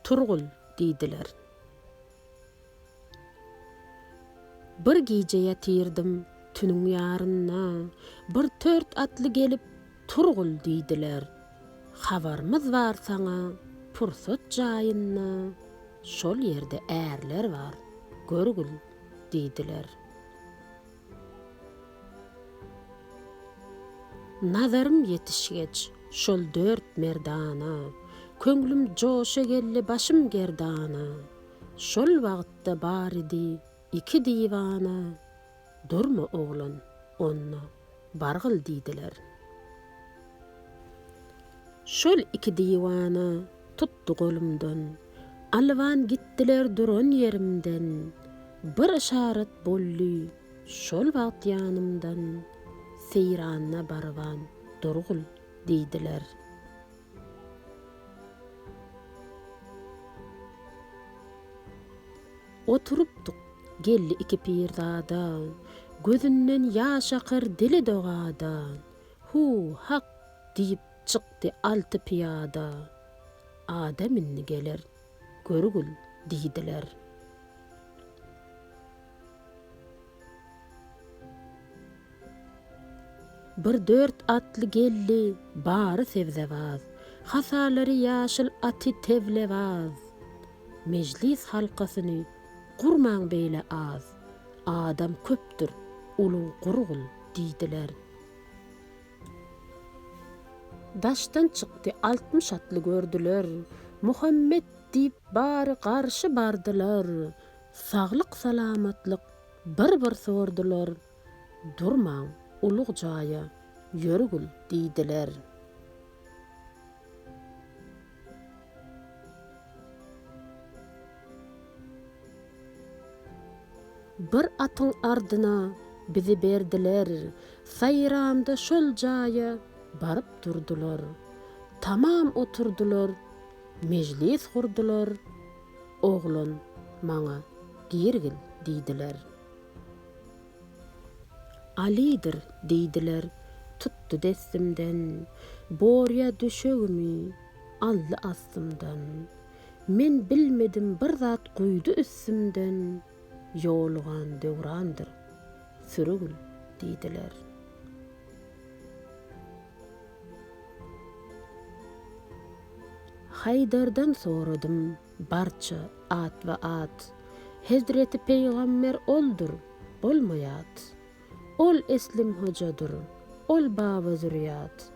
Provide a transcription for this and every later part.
turgul diýdiler. Bir gije ýatyrdım tünüň ýaryna, bir 4 atly gelip turgul diýdiler. Habarymyz bar saňa pursat jaýyna, şol ýerde ärler bar, görgül diýdiler. Nazarym yetişgeç şol 4 merdana, köňlüm joşa gelli başym gerdana. Şol wagtda bar idi 2 diwana, durma oglan onna bargyl diýdiler. Şol 2 diwana tutdu golumdan, alwan gitdiler duran yerimden. Bir işaret bolly şol wagt ýanymdan, seyranna barwan durgul diýdiler. Oturupdyk gelli 2 pirzada, gözünden ýaş akar dili dogada. Hu hak diýip çykdy 6 piyada, adam inni geler, görgül diýdiler. Bir 4 atly gelli, bary sebzewaz, hasalary ýaşyl aty tevlewaz. Mejlis halkasyny gurmaň beýle az, adam köpdür, ulu gurgul diýdiler. Daşdan çykdy 60 atly gördüler, Muhammed diýip bary garşy bardylar. Saglyk salamatlyk bir sordular, durmaň ulug jaýa ýörgül diýdiler. Bir atyň ardyna bizi berdiler, sayramda şol jaýa baryp durdular. Tamam oturdular, mejlis kurdular. Oglan maňa girgil diýdiler. Alidir diýdiler, tuttu destimden, borya düşegimi aldy astymdan. Men bilmedim bir zat guýdy üstümden, ýolugan döwrandyr, sürgül diýdiler. Haydardan soradym barça at we at, Hazreti Peýgamber oldur, bolmaýat. Ol Eslim hojadyr, ol baba zürriyat,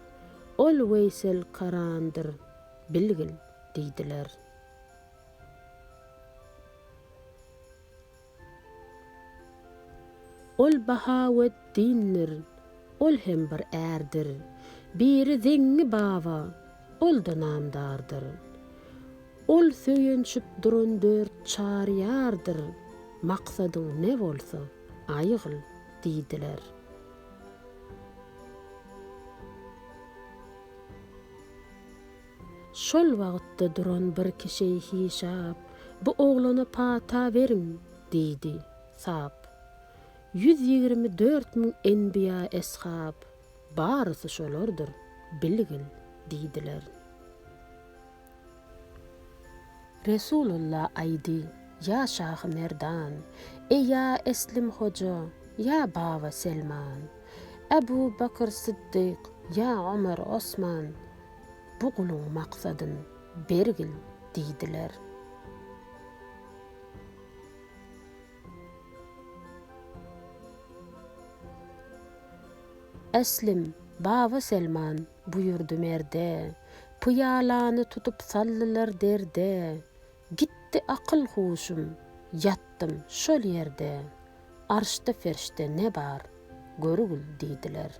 ol Veysel Karandyr, bilgil diýdiler. Ol Bahawetdindir, ol hem bir erdir, biri Zengi baba, ol da namdardır. Ol söyünçüp duran 4 çariyardır, maksadyň ne bolsa aýygyl diýdiler. Şol wagtda duran bir kişi hişap, bu oglana pata verim diýdi sap. 124 000 enbiya eshab, barysy şolardyr, bilgil diýdiler. Resulullah aýdy, ya Şah Merdan, ya Eslim hoja, ya Baba Selman, Ebu Bakr Siddiq, ya Ömer Osman, bu guluň maksadyn bergil diýdiler. Eslim, Baba Selman buyurdu merde, pıyalany tutup sallylar derde. Gitti akyl huşum, yattım şol yerde. Arşda ferşte ne bar, görgül diýdiler.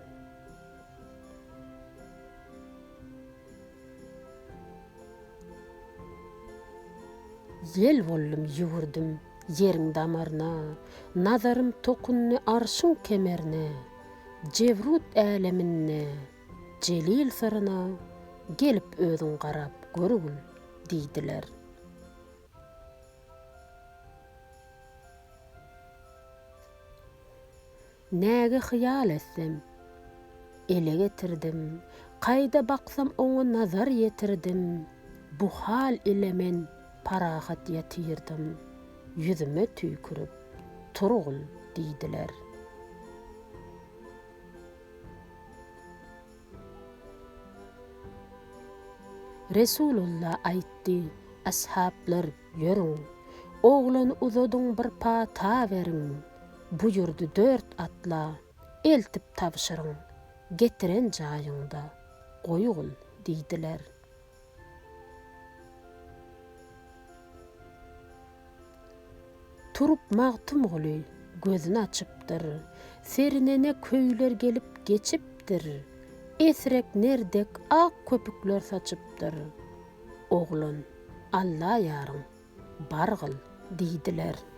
Yel bollum ýugurdym yeriň damarna, nazarym tokunny arşyň kemerine. Cevrut äleminne, celil sırına, gelip özüň garap görgül diýdiler. Näge hyýal etsem, ele getirdim, kaýda baksam oňa nazar yetirdim. Bu hal ile men parahat yatırdım, yüzüme tüykürüp, turğul diýdiler. Resulullah aýtdy, ashablar ýörüň, oglany uzadyň bir pata beriň, buyurdy 4 atla, eltip tabşyryň, getiren jaýyňda goýgul diýdiler. Turup magtum guly, gözüni açypdyr, serinene köýler gelip geçipdir, esrek nerdek ak köpükler saçypdyr. Oglun, Allah ýaryň, bargyl diýdiler.